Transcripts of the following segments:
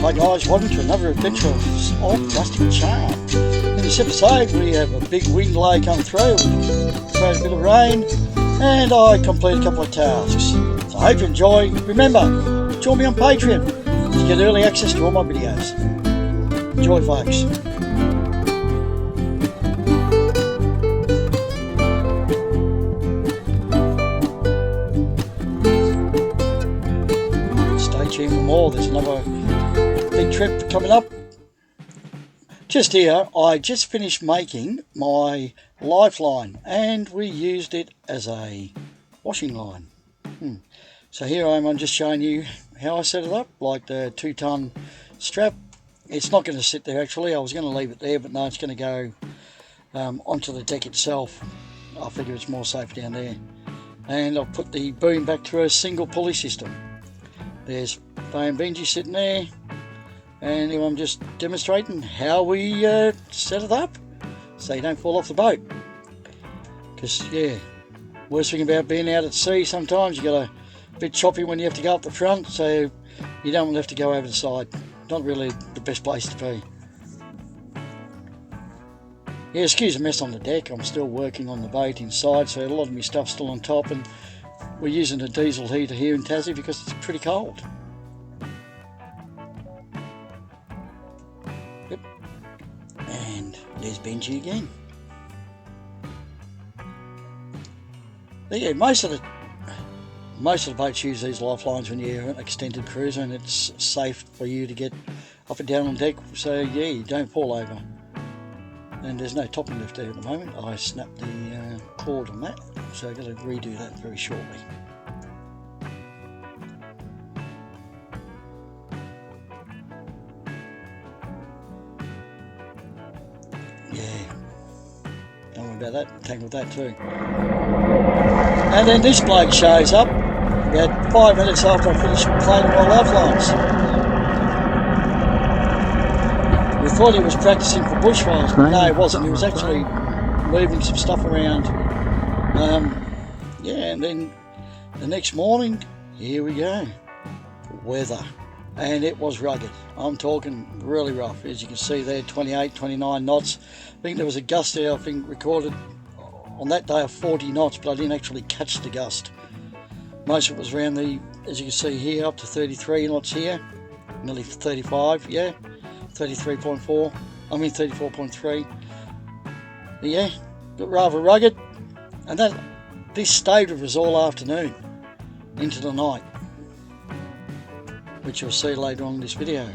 Hi guys, welcome to another Adventure of Rustic charm. In this episode we have a big wind low come through, create a bit of rain, and I complete a couple of tasks. So I hope you enjoy. Remember, join me on Patreon to get early access to all my videos. Enjoy folks. Stay tuned for more, there's another big trip coming up. Just here, I just finished making my lifeline and we used it as a washing line. So here I'm just showing you how I set it up, like the 2-ton strap. It's not going to sit there actually, I was going to leave it there, but no, it's going to go onto the deck itself. I figure it's more safe down there. And I'll put the boom back through a single pulley system. There's Faye and Benji sitting there, and I'm just demonstrating how we set it up so you don't fall off the boat. Because yeah, worst thing about being out at sea, sometimes you got a bit choppy when you have to go up the front, so you don't want to have to go over the side. Not really the best place to be. Yeah, excuse the mess on the deck, I'm still working on the boat inside, so a lot of my stuff's still on top, and we're using a diesel heater here in Tassie because it's pretty cold. Yep. And there's Benji again. But yeah, most of the boats use these lifelines when you're an extended cruiser, and it's safe for you to get up and down on deck, so yeah, you don't fall over. And there's no topping lift there at the moment. I snapped the cord on that, so I've got to redo that very shortly. Yeah, don't worry about that, tangled that too. And then this bloke shows up about 5 minutes after I finished playing my lifelines. We thought he was practicing for bushfires, but no, he wasn't. He was actually moving some stuff around. Yeah, and then the next morning, here we go. Weather. And it was rugged. I'm talking really rough. As you can see there, 28, 29 knots. I think there was a gust there, I think, recorded on that day of 40 knots, but I didn't actually catch the gust. Most of it was around the, as you can see here, up to 33 knots here. Nearly 35, yeah. 33.4, I mean 34.3. Yeah, got rather rugged, and this stayed with us all afternoon into the night, which you'll see later on in this video.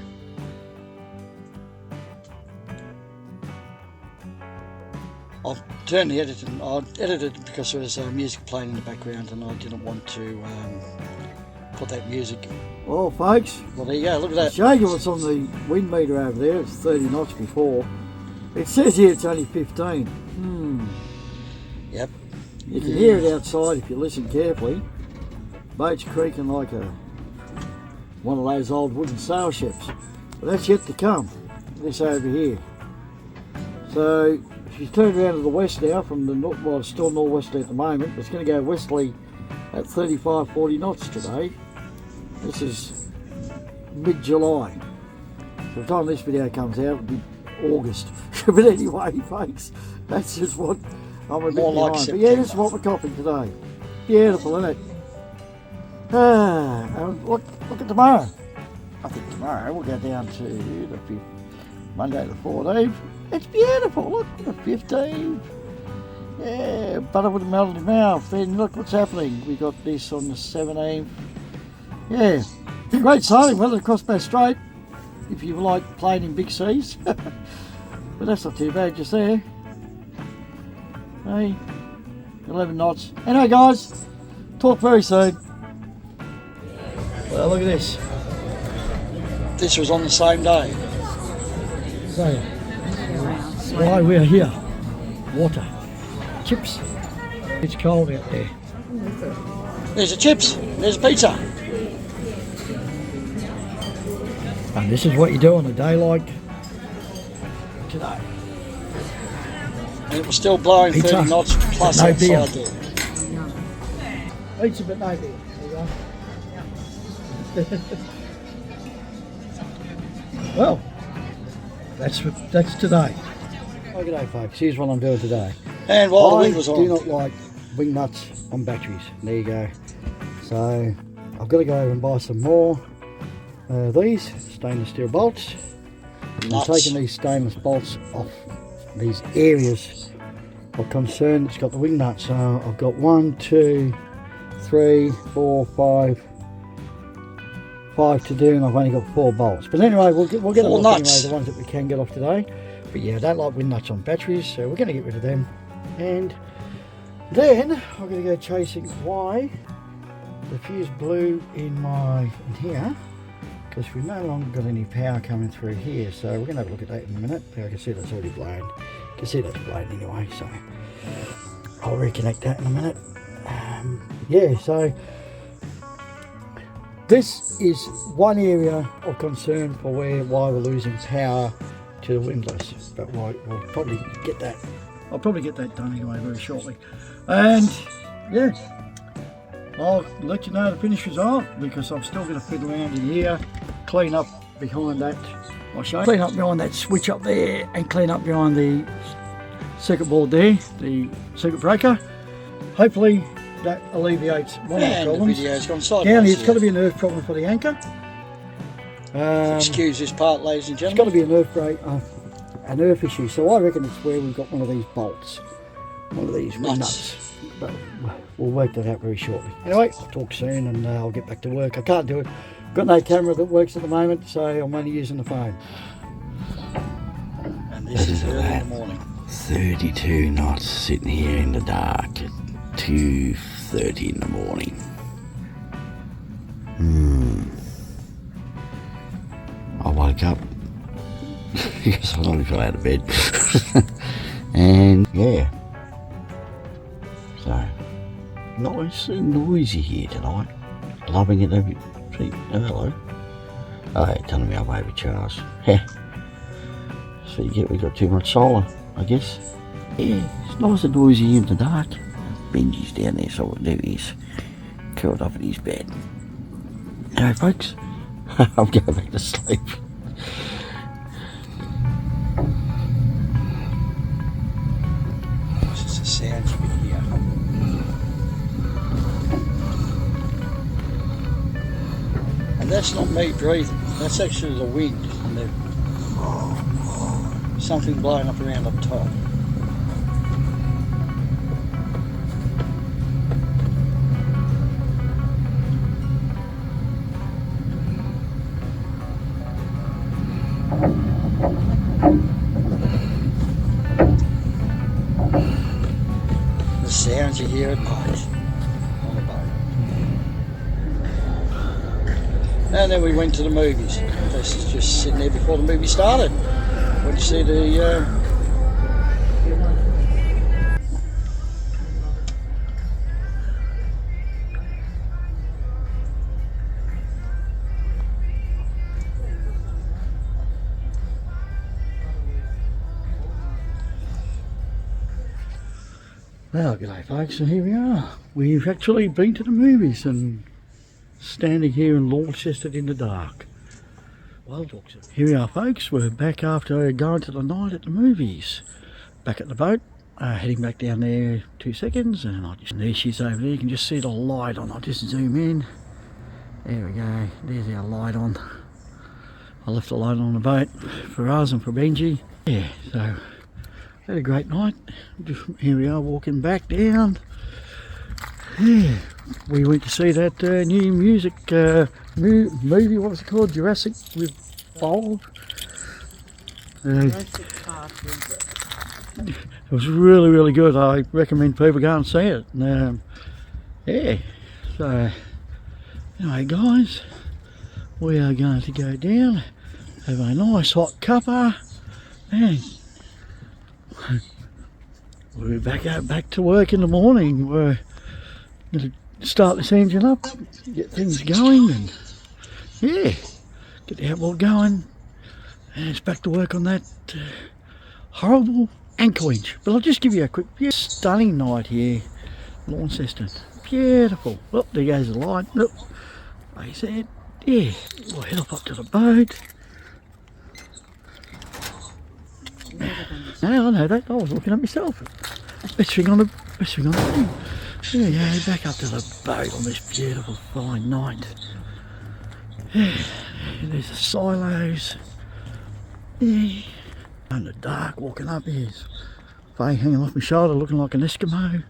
I've turned the editing, I edited it because there was music playing in the background and I didn't want to put that music. Well folks, well there you go, look at that. I'll show you what's on the wind meter over there. It's 30 knots before. It says here it's only 15. Yep. You can hear it outside if you listen carefully. Boat's creaking like one of those old wooden sail ships. But that's yet to come, this over here. So if you turn around to the west now from the north, well it's still northwesterly at the moment, but it's going to go westerly at 35-40 knots today. This is mid-July. So the time this video comes out, it'll be August. But anyway, folks, that's just what I'm a bit more behind. like But yeah, this is what we're copping today. Beautiful, isn't it? Look at tomorrow. I think tomorrow we'll go down to the 5th, Monday the 14th. It's beautiful. Look, the 15th. Yeah, butter would have melted in mouth. Then look what's happening. We got this on the 17th. Yeah, great sailing weather across Bass Strait if you like playing in big seas. But that's not too bad just there. Hey, 11 knots. Anyway guys, talk very soon. Well, look at this. This was on the same day. So, why we're here. Water. Chips. It's cold out there. There's the chips, there's pizza. And this is what you do on a day like today. And it was still blowing Pizza, 30 knots plus no outside beer. there. Pizza but no beer. There you go. Well, that's today. Oh, g'day folks, here's what I'm doing today. And while the I wind was on. do not like wing nuts on batteries. There you go. So I've got to go over and buy some more these stainless steel bolts. I'm taking these stainless bolts off these areas of concern that's got the wing nuts. So I've got 1, 2, 3, 4, 5 to do, and I've only got 4 bolts. But anyway, we'll get them off anyway, the ones that we can get off today. But yeah, I don't like wing nuts on batteries, so we're going to get rid of them. And then I'm going to go chasing why the fuse blew in here, because we've no longer got any power coming through here. So we're going to have a look at that in a minute. I can see that's already blown. You can see that's blown anyway, so I'll reconnect that in a minute. Yeah, so this is one area of concern for why we're losing power to the windlass, but we'll probably get that. I'll probably get that done anyway very shortly. And yeah, I'll let you know the finished result, because I'm still going to fiddle around in here, clean up behind that. I'll show you. Clean up behind that switch up there, and clean up behind the circuit board there, the circuit breaker. Hopefully that alleviates one of the problems. The video's gone sideways. Down here, it's got to be a nerve problem for the anchor. Excuse this part, ladies and It's gentlemen. got to be a nerve issue. So I reckon it's where we've got one of these bolts, one of these nuts. But we'll work that out very shortly. Anyway, I'll talk soon, and I'll get back to work. I can't do it. Got no camera that works at the moment, so I'm only using the phone. And this is early in the morning. 32 knots sitting here in the dark at 2:30 in the morning. I woke up because I only fell out of bed. And yeah, so nice and noisy here tonight. Loving it. See, hello. Oh, they're telling me I'm overcharged. So you get we got too much solar, I guess. Yeah, it's nice and noisy in the dark. Benji's down there, so what I'll do is curled up in his bed. Alright folks, I'm going back to sleep. This is the sound you can hear. And that's not me breathing, that's actually the wind and something blowing up around up top. The sounds you hear at night on the boat. And then we went to the movies. This is just sitting there before the movie started. When you see the Well, g'day folks, and here we are. We've actually been to the movies and standing here in Launceston in the dark. Well, here we are folks, we're back after going to the night at the movies. Back at the boat, heading back down there 2 seconds, and there she is over there. You can just see the light on. I'll just zoom in. There we go, there's our light on. I left the light on the boat for us and for Benji. Yeah, so had a great night. Here we are walking back down. Yeah, we went to see that new music movie, what was it called? Jurassic with Bold. It was really, really good. I recommend people go and see it. Yeah, so anyway guys, we are going to go down, have a nice hot cuppa, and we're back to work in the morning. We're going to start this engine up, get things going, and yeah, get the outboard going, and it's back to work on that horrible anchor winch. But I'll just give you a quick, stunning night here, Launceston. Beautiful. Oh, there goes the light. Look, like I said, yeah, we'll head up to the boat. No, I know that. I was looking at myself. Best thing on the thing. Yeah, back up to the boat on this beautiful fine night. Yeah, there's the silos. Yeah. In the dark, walking up here. Faye hanging off my shoulder, looking like an Eskimo.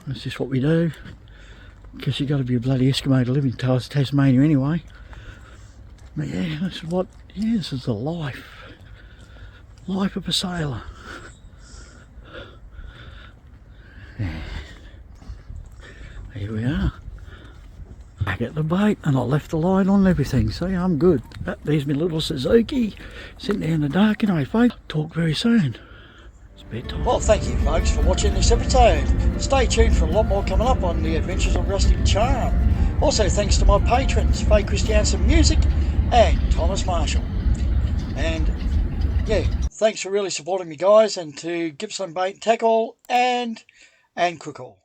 That's just what we do. Guess you got to be a bloody Eskimo to live in Tasmania anyway. But yeah, this is the life of a sailor. Yeah. Here we are. Back at the boat, and I left the light on and everything, so yeah, I'm good. There's my little Suzuki, sitting there in the dark. Anyway, folks, talk very soon. It's bedtime. Well, thank you, folks, for watching this episode. Stay tuned for a lot more coming up on the Adventures of Rustic charm. Also, thanks to my patrons, Faye Kristiansen Music and Thomas Marshall. And yeah, thanks for really supporting me, guys, and to Gippsland Bait and Tackle and Cookall.